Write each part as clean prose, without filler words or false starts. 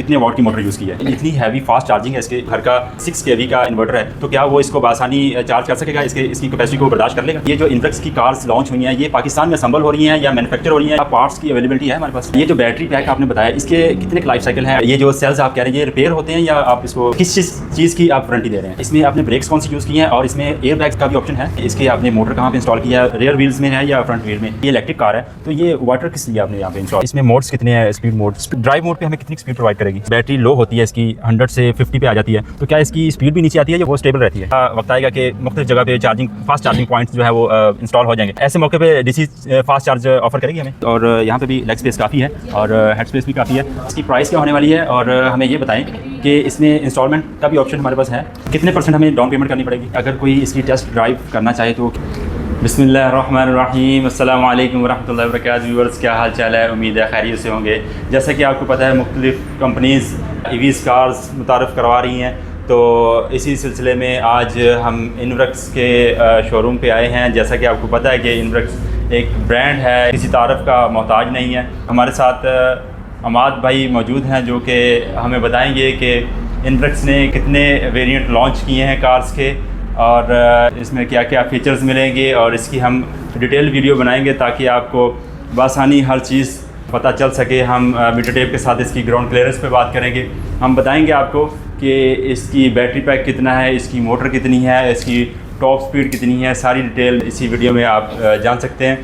कितने वाट की motor use की है। इतनी हैवी फास्ट चार्जिंग है, इसके घर का 6 kV का इन्वर्टर है, तो क्या वो इसको आसानी चार्ज कर सकेगा, इसकी कैपेसिटी को बर्दाश्त कर लेगा। ये जो इनफ्रक्स की कार्स लॉन्च हुई हैं, ये पाकिस्तान में असम्बल हो रही हैं या मैन्युफैक्चर हो रही हैं, पार्ट्स की अवेलेबिलिटी है हमारे पास। ये जो बैटरी पैक आपने बताया, इसके कितने लाइफ साइकिल है, ये जो सेल्स आप कह रहे हैं ये रिपेयर होते हैं या आप इसको किस चीज़ की आप वारंटी दे रहे हैं। इसमें आपने ब्रेक्स कौन सी यूज़ की हैं और इसमें एयर बैग्स का भी ऑप्शन है। इसके आपने मोटर कहाँ पे इंस्टॉल किया है, रेयर व्हील्स में है या फ्रंट व्हील में। ये इलेक्ट्रिक कार है, तो ये वाटर किस लिए आपने यहाँ पे इंस्टॉल। इसमें मोड्स कितने हैं, स्पीड मोड, ड्राइव मोड पे हमें कितनी स्पीड प्रोवाइड करेगी। बैटरी लो होती है इसकी 100 से 50 पे आ जाती है, तो क्या इसकी स्पीड भी नीचे आती है या वो स्टेबल रहती है। वक्त आएगा कि मुख्तलिफ जगह पे फास्ट चार्जिंग पॉइंट्स जो है वो इंस्टॉल हो जाएंगे। ऐसे मौके पे डीसी फास्ट चार्ज ऑफर करेगी हमें। और यहाँ पे भी लेग स्पेस काफ़ी है और हेड स्पेस भी काफ़ी है। इसकी प्राइस क्या होने वाली है और हमें ये बताएं कि इसमें इंस्टॉलमेंट का भी ऑप्शन हमारे पास है, कितने % हमें डाउन पेमेंट करनी पड़ेगी अगर कोई इसकी टेस्ट ड्राइव करना चाहे तो। बिस्मिल्लाहिर्रहमानिर्रहीम, अस्सलामु अलैकुम वरहमतुल्लाहि वबरकातुहू। व्यूअर्स, क्या हाल चाल है, उम्मीद है खैरियत से होंगे। जैसा कि आपको पता है मुख्तलिफ कंपनीज़ ईवीज़ कार्स मुतारफ़ करवा रही हैं, तो इसी सिलसिले में आज हम इनवर्क्स के शोरूम पे आए हैं। जैसा कि आपको पता है कि इनवर्क्स एक ब्रांड है, किसी तारफ़ का मोहताज नहीं है। हमारे साथ अमाद भाई मौजूद हैं जो कि हमें बताएंगे कि इनवर्क्स ने कितने वेरिएंट लॉन्च किए हैं कार्स के और इसमें क्या क्या फ़ीचर्स मिलेंगे, और इसकी हम डिटेल वीडियो बनाएंगे ताकि आपको बआसानी हर चीज़ पता चल सके। हम मीटर टेप के साथ इसकी ग्राउंड क्लियरेंस पे बात करेंगे। हम बताएंगे आपको कि इसकी बैटरी पैक कितना है, इसकी मोटर कितनी है, इसकी टॉप स्पीड कितनी है, सारी डिटेल इसी वीडियो में आप जान सकते हैं।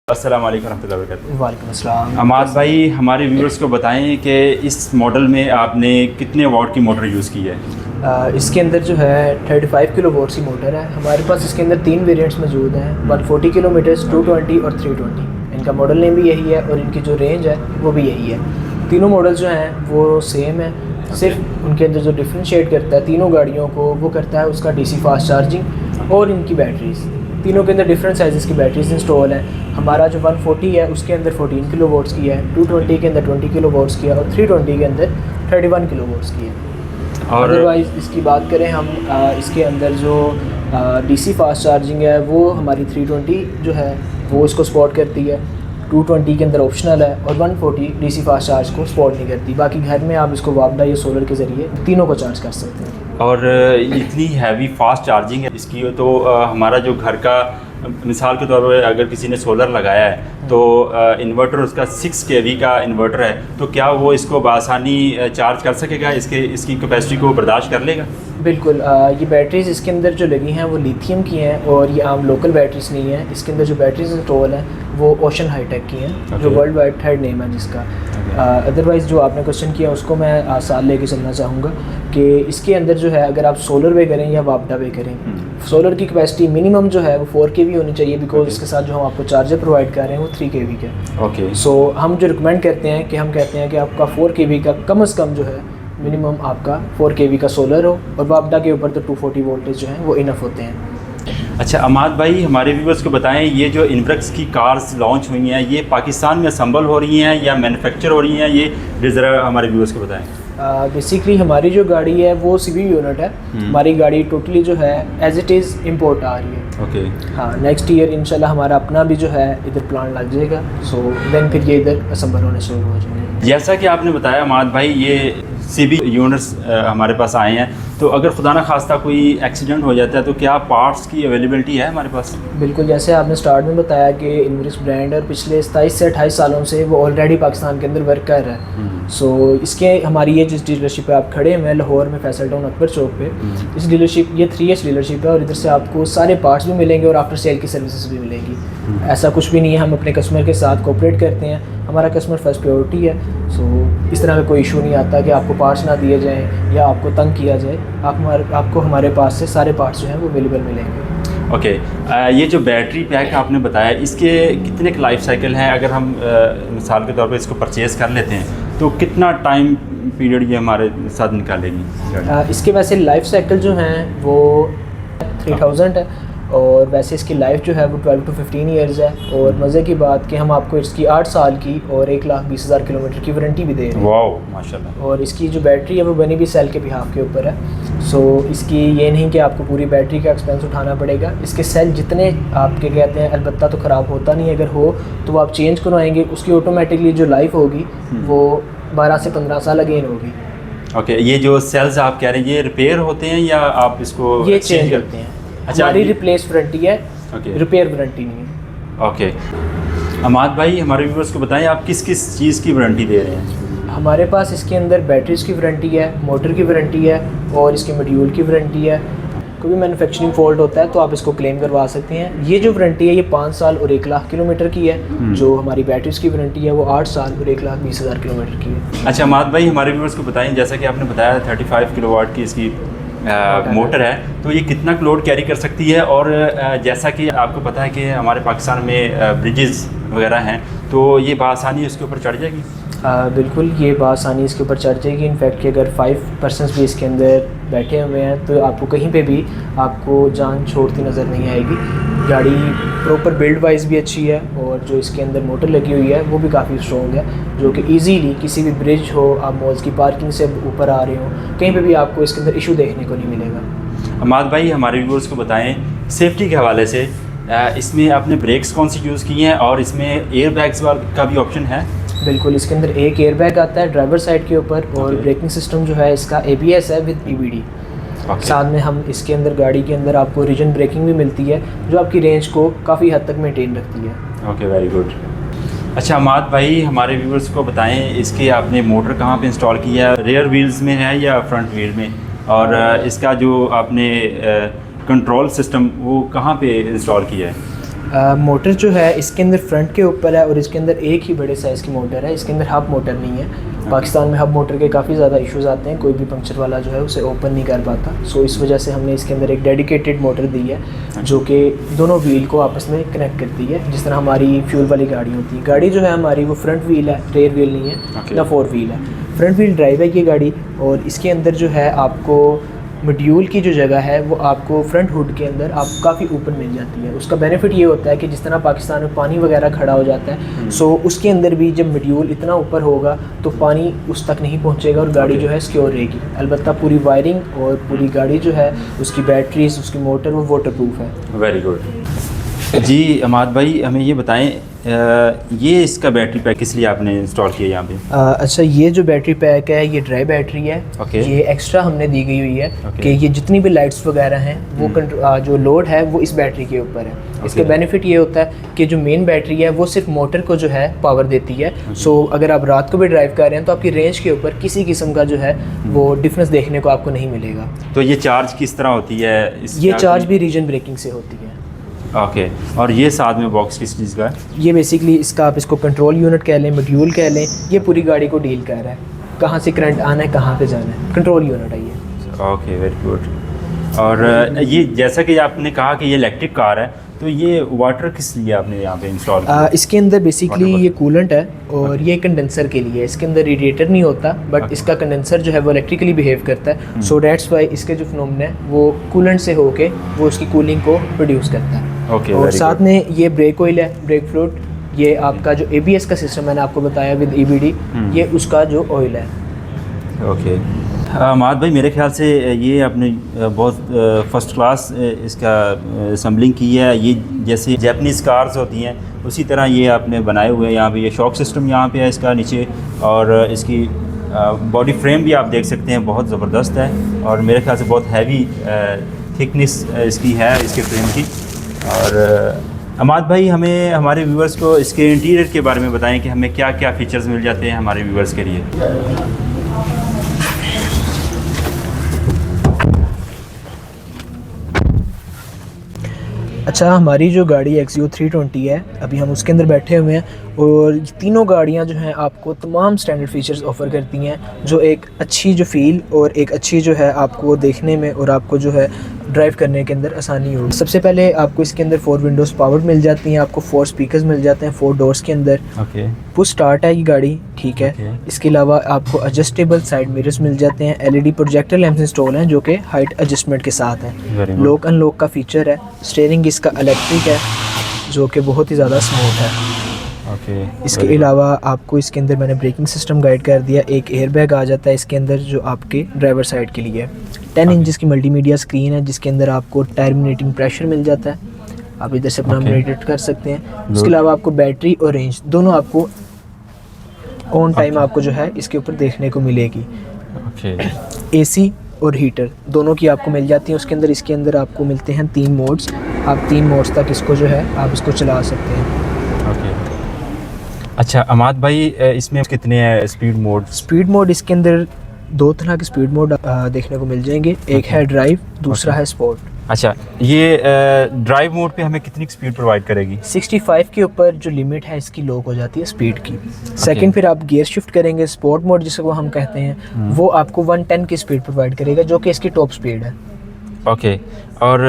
अस्सलाम वालेकुम रहमतुल्लाहि व बरकातुहू। वालेकुम अस्सलाम। अमाद भाई, हमारे व्यूअर्स को बताएं कि इस मॉडल में आपने कितने वाट की मोटर यूज़ की है। इसके अंदर जो है 35 किलो वोट की मोटर है। हमारे पास इसके अंदर 3 वेरिएंट्स मौजूद हैं, 140 किलोमीटर, 220 और 320। इनका मॉडल नेम भी यही है और इनकी जो रेंज है वो भी यही है। तीनों मॉडल जो हैं वो सेम है, सिर्फ उनके अंदर जो डिफ्रेंशिएट करता है तीनों गाड़ियों को वो करता है उसका डीसी फास्ट चार्जिंग और इनकी बैटरीज़। तीनों के अंदर डिफरेंट साइज़ की बैटरीज इंस्टॉल हैं। हमारा जो 140 है उसके अंदर 14 किलो वोट्स की है, 220 के अंदर 20 किलो वोट्स की है और 320 के अंदर 31 किलो वोट्स की है। और अदरवाइज़ इसकी बात करें हम, इसके अंदर जो डीसी फास्ट चार्जिंग है वो हमारी 320 जो है वो इसको सपोर्ट करती है, 220 के अंदर ऑप्शनल है और 140 डीसी फास्ट चार्ज को सपोर्ट नहीं करती। बाकी घर में आप इसको वापडा या सोलर के ज़रिए तीनों को चार्ज कर सकते हैं। और इतनी हैवी फास्ट चार्जिंग है इसकी, तो हमारा जो घर का मिसाल के तौर पर अगर किसी ने सोलर लगाया है तो इन्वर्टर उसका 6 kV का इन्वर्टर है, तो क्या वो इसको बआसानी चार्ज कर सकेगा, इसकी कैपेसिटी को बर्दाश्त कर लेगा। बिल्कुल। ये बैटरीज़ इसके अंदर जो लगी हैं वो लिथियम की हैं और ये आम लोकल बैटरीज नहीं हैं। इसके अंदर जो बैटरीज इंस्टॉल हैं वो ओशन हाईटेक की हैं, जो वर्ल्ड वाइड थर्ड नेम है जिसका। अदरवाइज़ जो आपने क्वेश्चन किया उसको मैं साथ लेके चलना चाहूँगा कि इसके अंदर जो है अगर आप सोलर पे करें या वापडा पे करें, सोलर की कैपेसिटी मिनिमम जो है वो 4 kV होनी चाहिए, बिकॉज इसके साथ जो हम आपको चार्जर प्रोवाइड कर रहे हैं वो 3 kV का। ओके। सो हम जो रिकमेंड करते हैं कि हम कहते हैं कि आपका 4 kV का कम से कम जो है मिनिमम आपका 4 kV का सोलर हो, और वापडा के ऊपर तो 240 वोल्टेज जो हैं वो इनफ होते हैं। अच्छा अमाद भाई, हमारे व्यूअर्स को बताएं, ये जो इनवर्क्स की कार्स लॉन्च हुई हैं ये पाकिस्तान में असम्बल हो रही हैं या मैन्युफैक्चर हो रही हैं, ये ज़रा हमारे व्यूअर्स को बताएं। बेसिकली हमारी जो गाड़ी है वो सीवी यूनिट है। हमारी गाड़ी टोटली जो है एज इट इज़ इम्पोर्ट आ रही है। ओके। हाँ, नेक्स्ट ईयर इंशाल्लाह हमारा अपना भी जो है इधर प्लान लग जाएगा, सो देन फिर ये इधर असम्बल होने शुरू हो जाएंगे। जैसा कि आपने बताया अमाद भाई, ये सीबी यूनिट्स हमारे पास आए हैं, तो अगर खुदा न खास्ता कोई एक्सीडेंट हो जाता है तो क्या पार्ट्स की अवेलेबिलिटी है हमारे पास। बिल्कुल, जैसे आपने स्टार्ट में बताया कि इनवर्क्स ब्रांड और पिछले 27 से 28 सालों से वो ऑलरेडी पाकिस्तान के अंदर वर्क कर रहा है। सो इसके हमारी ये जिस डीलरशिप पे आप खड़े हैं लाहौर में फैसल टाउन अकबर चौक पे, इस डीलरशिप ये 3H डीलरशिप है और इधर से आपको सारे पार्ट्स भी मिलेंगे और आफ्टर सेल की सर्विसेज भी मिलेंगी। ऐसा कुछ भी नहीं है, हम अपने कस्टमर के साथ कोऑपरेट करते हैं, हमारा कस्टमर फर्स्ट प्रायोरिटी है। सो इस तरह का कोई इशू नहीं आता कि आपको पार्ट्स ना दिए जाएँ या आपको तंग किया जाए। आपको हमारे पास से सारे पार्ट्स जो हैं वो अवेलेबल मिलेंगे। ओके। ये जो बैटरी पैक आपने बताया इसके कितने लाइफ साइकिल हैं, अगर हम मिसाल के तौर पे इसको परचेज़ कर लेते हैं तो कितना टाइम पीरियड ये हमारे साथ निकालेगी। इसके वैसे लाइफ साइकिल जो हैं वो 3000 है और वैसे इसकी लाइफ जो है वो 12 to 15 ईयर्स है। और मज़े की बात कि हम आपको इसकी 8 साल की और 1,20,000 किलोमीटर की वारंटी भी दे रहे हैं। वाओ, माशाल्लाह। और इसकी जो बैटरी है वो बनी भी सेल के बिहाफ के ऊपर है। सो इसकी ये नहीं कि आपको पूरी बैटरी का एक्सपेंस उठाना पड़ेगा। इसके सेल जितने आपके कहते हैं अलबत्ता तो ख़राब होता नहीं, अगर हो तो वो आप चेंज करवाएंगे, उसकी ऑटोमेटिकली जो लाइफ होगी वो 12 से 15 साल अगेन होगी। ओके, ये जो सेल्स आप कह रहे हैं ये रिपेयर होते हैं या आप इसको ये चेंज करते हैं। अच्छा, हमारी रिप्लेस वारंटी है, ओके, रिपेयर वारंटी नहीं है। ओके। अमाद भाई हमारे व्यूअर्स को बताएं आप किस किस चीज़ की वारंटी दे रहे हैं? हमारे पास इसके अंदर बैटरीज की वारंटी है, मोटर की वारंटी है और इसके मॉड्यूल की वारंटी है। कोई भी मैन्युफैक्चरिंग फॉल्ट होता है तो आप इसको क्लेम करवा सकते हैं। ये जो वारंटी है ये 5 साल और 1 लाख किलोमीटर की है। जो हमारी बैटरीज की वारंटी है वो 8 साल और 1,20,000 किलोमीटर की है। अच्छा अमाद भाई हमारे व्यूअर्स को बताएं, जैसा कि आपने बताया 35 किलोवाट की इसकी मोटर है, तो ये कितना लोड कैरी कर सकती है? और जैसा कि आपको पता है कि हमारे पाकिस्तान में ब्रिजेस वगैरह हैं, तो ये बआसानी उसके ऊपर चढ़ जाएगी? बिल्कुल, ये बआसानी इसके ऊपर चढ़ जाएगी। इनफैक्ट कि अगर 5 पर्सनस भी इसके अंदर बैठे हुए हैं तो आपको कहीं पे भी आपको जान छोड़ती नज़र नहीं आएगी। गाड़ी प्रॉपर बिल्ड वाइज भी अच्छी है और जो इसके अंदर मोटर लगी हुई है वो भी काफ़ी स्ट्रॉन्ग है, जो कि इजीली किसी भी ब्रिज हो, आप मॉल्स की पार्किंग से ऊपर आ रहे हो, कहीं पे भी आपको इसके अंदर इशू देखने को नहीं मिलेगा। अमाद भाई हमारे व्यूअर्स को बताएं सेफ्टी के हवाले से इसमें आपने ब्रेक्स कौन सी यूज़ की हैं और इसमें एयर बैग्स का भी ऑप्शन है? बिल्कुल, इसके अंदर एक एयर बैग आता है ड्राइवर साइड के ऊपर और ब्रेकिंग सिस्टम जो है इसका ABS है विद EBD। साथ में हम इसके अंदर गाड़ी के अंदर आपको रीजन ब्रेकिंग भी मिलती है जो आपकी रेंज को काफ़ी हद तक मेंटेन रखती है। Okay, very good. अच्छा अमाद भाई हमारे व्यूअर्स को बताएं इसके आपने मोटर कहाँ पे इंस्टॉल किया है? रेयर व्हील्स में है या फ्रंट व्हील में? और इसका जो आपने कंट्रोल सिस्टम वो कहाँ पे इंस्टॉल किया है? मोटर जो है इसके अंदर फ्रंट के ऊपर है और इसके अंदर एक ही बड़े साइज़ की मोटर है। इसके अंदर हब मोटर नहीं है। पाकिस्तान में हब मोटर के काफ़ी ज़्यादा इश्यूज़ आते हैं, कोई भी पंक्चर वाला जो है उसे ओपन नहीं कर पाता। सो इस वजह से हमने इसके अंदर एक डेडिकेटेड मोटर दी है जो कि दोनों व्हील को आपस में कनेक्ट करती है, जिस तरह हमारी फ्यूल वाली गाड़ी होती है। गाड़ी जो है हमारी वो फ्रंट व्हील है, रेयर व्हील नहीं है ना 4 व्हील है। फ्रंट व्हील ड्राइव है ये गाड़ी और इसके अंदर जो है आपको मॉड्यूल की जो जगह है वो आपको फ्रंट हुड के अंदर आपको काफ़ी ऊपर मिल जाती है। उसका बेनिफिट ये होता है कि जिस तरह पाकिस्तान में पानी वगैरह खड़ा हो जाता है, सो उसके अंदर भी जब मॉड्यूल इतना ऊपर होगा तो पानी उस तक नहीं पहुंचेगा और गाड़ी जो है सिक्योर रहेगी। अलबत्ता पूरी वायरिंग और पूरी गाड़ी जो है उसकी बैटरीज, उसकी मोटर वो वाटरप्रूफ है। वेरी गुड जी। अमाद भाई हमें ये बताएं ये इसका बैटरी पैक किस लिए आपने इंस्टॉल किया यहाँ पे? अच्छा, ये जो बैटरी पैक है ये ड्राई बैटरी है। ये एक्स्ट्रा हमने दी गई हुई है कि ये जितनी भी लाइट्स वगैरह हैं वो जो लोड है वो इस बैटरी के ऊपर है। इसके बेनिफिट ये होता है कि जो मेन बैटरी है वो सिर्फ मोटर को जो है पावर देती है। सो अगर आप रात को भी ड्राइव कर रहे हैं तो आपकी रेंज के ऊपर किसी किस्म का जो है वो डिफरेंस देखने को आपको नहीं मिलेगा। तो ये चार्ज किस तरह होती है? ये चार्ज भी रीजन ब्रेकिंग से होती है। ओके, और ये साथ में बॉक्स किस चीज़ का है? ये बेसिकली इसका आप इसको कंट्रोल यूनिट कह लें, मॉड्यूल कह लें, ये पूरी गाड़ी को डील कर रहा है, कहाँ से करंट आना है, कहाँ पे जाना है, कंट्रोल यूनिट है ये। Okay, very good. और ये जैसा कि आपने कहा कि ये इलेक्ट्रिक कार है, तो ये वाटर किस लिए आपने यहाँ पे इंस्टॉल किया? इसके अंदर बेसिकली ये कूलेंट है और ये कंडेंसर के लिए। इसके अंदर रेडिएटर नहीं होता बट इसका कंडेंसर जो है वो इलेक्ट्रिकली बिहेव करता है। सो दैट्स वाई इसके जो फिनोमेना है वो कूलेंट से होके वो उसकी कूलिंग को प्रोड्यूस करता है। और साथ में ये ब्रेक ऑयल है, ब्रेक फ्लूइड, ये आपका जो ABS का सिस्टम मैंने आपको बताया विद EBD, ये उसका जो ऑयल है। ओके अमाद भाई, मेरे ख्याल से ये आपने बहुत फर्स्ट क्लास इसका असम्बलिंग की है। ये जैसे जैपनीज़ कार्स होती हैं उसी तरह ये आपने बनाए हुए हैं। यहाँ पे ये शॉक सिस्टम यहाँ पे है इसका नीचे, और इसकी बॉडी फ्रेम भी आप देख सकते हैं बहुत ज़बरदस्त है और मेरे ख्याल से बहुत हैवी थिकनेस इसकी है इसके फ्रेम की। और अमाद भाई हमें हमारे व्यूअर्स को इसके इंटीरियर के बारे में बताएं कि हमें क्या क्या फ़ीचर्स मिल जाते हैं हमारे व्यूअर्स के लिए। अच्छा, हमारी जो गाड़ी XUV 320 है अभी हम उसके अंदर बैठे हुए हैं और ये तीनों गाड़ियां जो हैं आपको तमाम स्टैंडर्ड फीचर्स ऑफ़र करती हैं, जो एक अच्छी जो फील और एक अच्छी जो है आपको देखने में और आपको जो है ड्राइव करने के अंदर आसानी होगी। सबसे पहले आपको इसके अंदर 4 विंडोज़ पावर्ड मिल जाती हैं, आपको 4 स्पीकर्स मिल जाते हैं 4 डोर्स के अंदर। पुश स्टार्ट है ये गाड़ी, ठीक है। इसके अलावा आपको एडजस्टेबल साइड मिरर्स मिल जाते हैं, LED प्रोजेक्टर लैंप्स इंस्टॉल हैं जो कि हाइट एडजस्टमेंट के साथ हैं। लॉक अनलॉक का फीचर है। स्टीयरिंग इसका इलेक्ट्रिक है जो कि बहुत ही ज़्यादा स्मूथ है। इसके अलावा आपको इसके अंदर मैंने ब्रेकिंग सिस्टम गाइड कर दिया। एक एयर बैग आ जाता है इसके अंदर जो आपके ड्राइवर साइड के लिए है। 10 इंच की मल्टीमीडिया स्क्रीन है जिसके अंदर आपको टर्मिनेटिंग प्रेशर मिल जाता है, आप इधर से अपना मॉनिटर कर सकते हैं। इसके अलावा आपको बैटरी और रेंज दोनों आपको ऑन टाइम आपको जो है इसके ऊपर देखने को मिलेगी। ओके। एसी और हीटर दोनों की आपको मिल जाती है उसके अंदर। इसके अंदर आपको मिलते हैं 3 मोड्स। आप 3 मोड्स तक इसको जो है आप इसको चला सकते हैं। ओके। अच्छा अमाद भाई, इसमें कितने हैं स्पीड मोड? स्पीड मोड इसके अंदर 2 तरह के स्पीड मोड देखने को मिल जाएंगे। एक है ड्राइव, दूसरा है स्पोर्ट। अच्छा, ये ड्राइव मोड पे हमें कितनी स्पीड प्रोवाइड करेगी? 65 के ऊपर जो लिमिट है इसकी लॉक हो जाती है स्पीड की। सेकंड फिर आप गियर शिफ्ट करेंगे, स्पोर्ट मोड जिसको हम कहते हैं, वो आपको 110 की स्पीड प्रोवाइड करेगा जो कि इसकी टॉप स्पीड है। ओके। और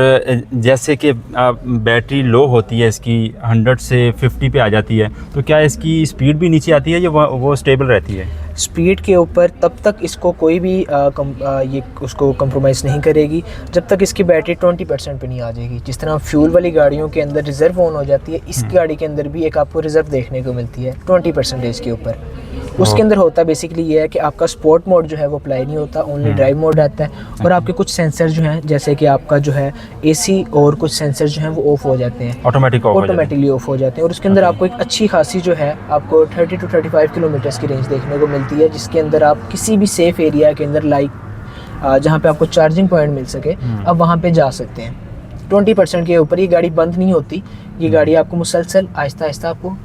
जैसे कि बैटरी लो होती है इसकी 100 से 50 पे आ जाती है, तो क्या इसकी स्पीड भी नीचे आती है या वो स्टेबल रहती है? स्पीड के ऊपर तब तक इसको कोई भी ये उसको कंप्रोमाइज़ नहीं करेगी जब तक इसकी बैटरी 20% पे नहीं आ जाएगी। जिस तरह फ्यूल वाली गाड़ियों के अंदर रिज़र्व ऑन हो जाती है, इस गाड़ी के अंदर भी एक आपको रिज़र्व देखने को मिलती है 20% के ऊपर। उसके अंदर होता बेसिकली ये है कि आपका स्पोर्ट मोड जो है वो अप्लाई नहीं होता, ओनली ड्राइव मोड आता है। और आपके कुछ सेंसर जो हैं, जैसे कि आपका जो है एसी और कुछ सेंसर जो हैं वो ऑफ हो जाते हैं, ऑटोमेटिकली ऑफ हो जाते हैं। और उसके अंदर आपको एक अच्छी खासी जो है आपको 30 to 35 किलोमीटर्स की रेंज देखने को मिलती है, जिसके अंदर आप किसी भी सेफ़ एरिया के अंदर लाइक जहाँ पे आपको चार्जिंग पॉइंट मिल सके आप वहाँ पे जा सकते हैं। 20% के ऊपर ये गाड़ी बंद नहीं होती, ये गाड़ी आपको मुसलसल आहिस्ता आहिस्ता आपको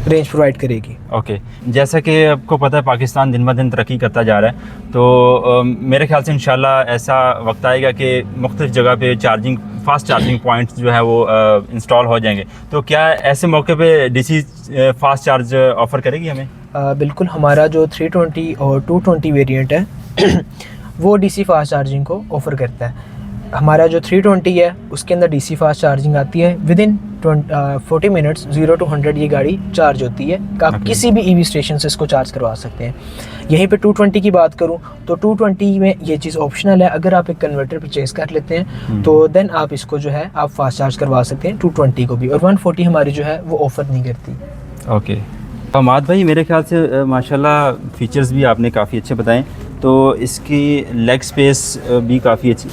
रेंज प्रोवाइड करेगी। ओके। जैसा कि आपको पता है पाकिस्तान दिन ब दिन तरक्की करता जा रहा है, तो मेरे ख्याल से इंशाल्लाह ऐसा वक्त आएगा कि मुख्तलिफ जगह पे फास्ट चार्जिंग पॉइंट्स जो है वो इंस्टॉल हो जाएंगे। तो क्या ऐसे मौके पे डीसी फास्ट चार्ज ऑफ़र करेगी हमें? बिल्कुल, हमारा जो 320 और 220 वेरिएंट है वो डीसी फास्ट चार्जिंग को ऑफ़र करता है। हमारा जो 320 है उसके अंदर डीसी फास्ट चार्जिंग आती है, विद इन 40 मिनट्स 0 to 100 ये गाड़ी चार्ज होती है। आप किसी भी ईवी स्टेशन से इसको चार्ज करवा सकते हैं। यहीं पे 220 की बात करूं तो 220 में ये चीज़ ऑप्शनल है। अगर आप एक कन्वर्टर परचेज़ कर लेते हैं तो देन आप इसको जो है आप फास्ट चार्ज करवा सकते हैं 220 को भी। और 140 हमारी जो है वो ऑफ़र नहीं करती। ओके। अमाद भाई, मेरे ख्याल से माशाल्लाह फ़ीचर्स भी आपने काफ़ी अच्छे बताएं। तो इसकी लेग स्पेस भी काफ़ी अच्छी।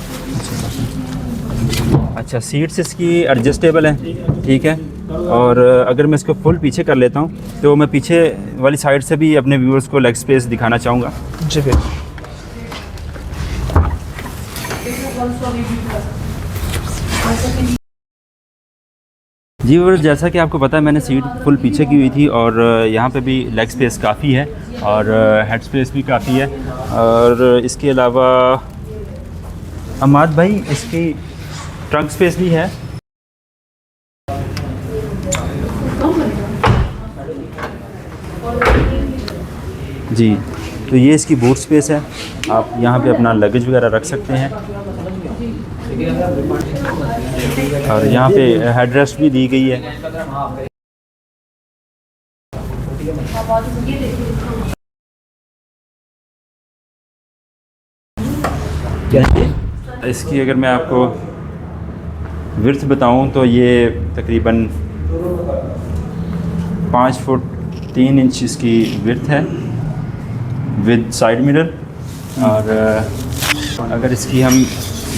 अच्छा, सीट्स इसकी एडजस्टेबल हैं, ठीक है। और अगर मैं इसको फुल पीछे कर लेता हूँ तो मैं पीछे वाली साइड से भी अपने व्यूअर्स को लेग स्पेस दिखाना चाहूँगा। जी फिर जी व्यूअर्स, जैसा कि आपको पता है मैंने सीट फुल पीछे की हुई थी और यहाँ पे भी लेग स्पेस काफ़ी है और हेड स्पेस भी काफ़ी है। और इसके अलावा अमाद भाई इसकी ट्रंक स्पेस भी है। जी, तो ये इसकी बूट स्पेस है, आप यहाँ पे अपना लगेज वगैरह रख सकते हैं। और यहाँ पे हेड रेस्ट भी दी गई है। इसकी अगर मैं आपको विड्थ बताऊं तो ये तकरीबन 5 फुट 3 इंच इसकी विड्थ है विद साइड मिरर। और अगर इसकी हम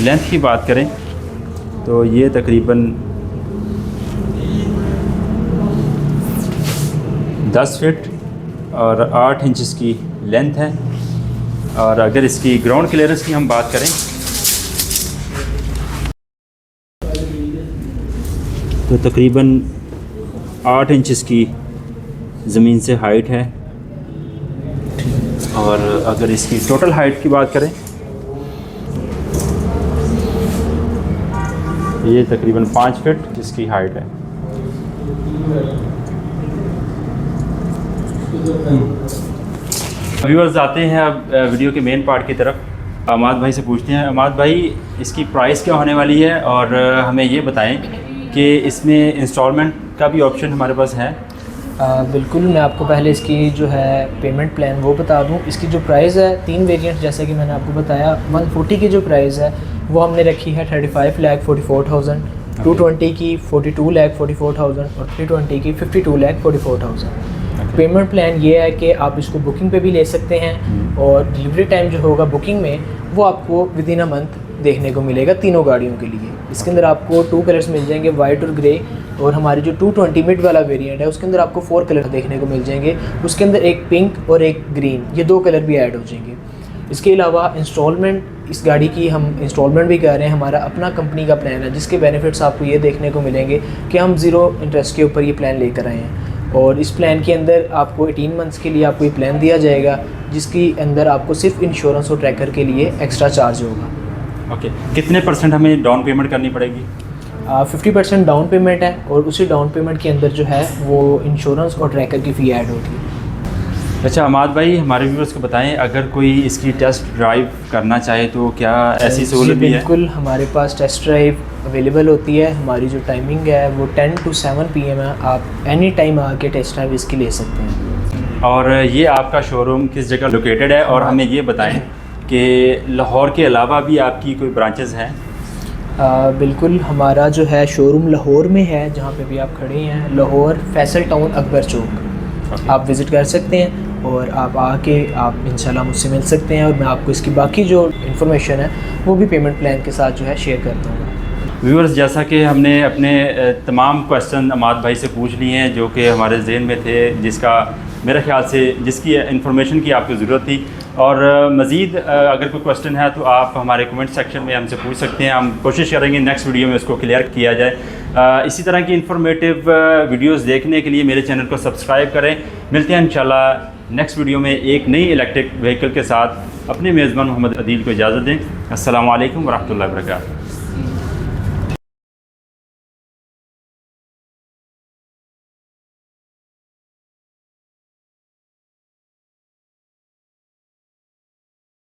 लेंथ की बात करें तो ये तकरीबन 10 फीट और 8 इंच इसकी लेंथ है। और अगर इसकी ग्राउंड क्लियरेंस की हम बात करें तो तकरीबन 8 इंच इसकी ज़मीन से हाइट है। और अगर इसकी टोटल हाइट की बात करें ये तकरीबन 5 फीट इसकी हाइट है। व्यूअर्स, आते हैं अब वीडियो के मेन पार्ट की तरफ। अमाद भाई से पूछते हैं। अमाद भाई, इसकी प्राइस क्या होने वाली है और हमें ये बताएं कि इसमें इंस्टॉलमेंट का भी ऑप्शन हमारे पास है? बिल्कुल, मैं आपको पहले इसकी जो है पेमेंट प्लान वो बता दूं। इसकी जो प्राइस है 3 वेरिएंट जैसे कि मैंने आपको बताया। 140 की जो प्राइस है वो हमने रखी है 35,44,000, 220 की 42,44,000 और 320 की 52,44,000। पेमेंट प्लान ये है कि आप इसको बुकिंग पे भी ले सकते हैं और डिलीवरी टाइम जो होगा बुकिंग में वो आपको विद इन अ मंथ देखने को मिलेगा तीनों गाड़ियों के लिए। इसके अंदर आपको 2 कलर्स मिल जाएंगे, वाइट और ग्रे। और हमारी जो 220 मिड वाला वेरिएंट है उसके अंदर आपको 4 कलर देखने को मिल जाएंगे। उसके अंदर एक पिंक और एक ग्रीन, ये 2 कलर भी ऐड हो जाएंगे। इसके अलावा इंस्टॉलमेंट, इस गाड़ी की हम इंस्टॉलमेंट भी कर रहे हैं, हमारा अपना कंपनी का प्लान है जिसके बेनिफिट्स आपको ये देखने को मिलेंगे कि हम ज़ीरो इंटरेस्ट के ऊपर ये प्लान लेकर आए हैं। और इस प्लान के अंदर आपको 18 मंथ्स के लिए आपको ये प्लान दिया जाएगा, जिसकी अंदर आपको सिर्फ इंश्योरेंस और ट्रैकर के लिए एक्स्ट्रा चार्ज होगा। ओके, कितने % हमें डाउन पेमेंट करनी पड़ेगी? 50% डाउन पेमेंट है और उसी डाउन पेमेंट के अंदर जो है वो इंश्योरेंस और ट्रैकर की फ़ी ऐड होगी। अच्छा अमाद भाई, हमारे व्यूअर्स को बताएं, अगर कोई इसकी टेस्ट ड्राइव करना चाहे तो क्या ऐसी सहूलत भी है? बिल्कुल, हमारे पास टेस्ट ड्राइव अवेलेबल होती है। हमारी जो टाइमिंग है वो 10 to 7 PM है। आप एनी टाइम आके टेस्ट ड्राइव इसकी ले सकते हैं। और ये आपका शोरूम किस जगह लोकेटेड है? और हमें ये बताएं कि लाहौर के अलावा भी आपकी कोई ब्रांचेस हैं? बिल्कुल, हमारा जो है शोरूम लाहौर में है, जहाँ पे भी आप खड़े हैं, लाहौर फैसल टाउन अकबर चौक। आप विज़िट कर सकते हैं और आप आके आप इंशाल्लाह मुझसे मिल सकते हैं और मैं आपको इसकी बाकी जो इन्फॉर्मेशन है वो भी पेमेंट प्लान के साथ जो है शेयर कर दूँगा। व्यूअर्स, जैसा कि हमने अपने तमाम क्वेश्चन अमाद भाई से पूछ लिए हैं जो कि हमारे जहन में थे, जिसका मेरे ख्याल से जिसकी इन्फॉर्मेशन की आपको ज़रूरत थी। और मज़ीद अगर कोई क्वेश्चन है तो आप हमारे कमेंट सेक्शन में हमसे पूछ सकते हैं। हम कोशिश करेंगे नेक्स्ट वीडियो में उसको क्लियर किया जाए। इसी तरह की इन्फॉर्मेटिव वीडियोस देखने के लिए मेरे चैनल को सब्सक्राइब करें। मिलते हैं इंशाल्लाह नेक्स्ट वीडियो में एक नई इलेक्ट्रिक व्हीकल के साथ। अपने मेज़बान मोहम्मद अदील को इजाज़त दें। अस्सलामु अलैकुम व रहमतुल्लाहि व बरकातुहू।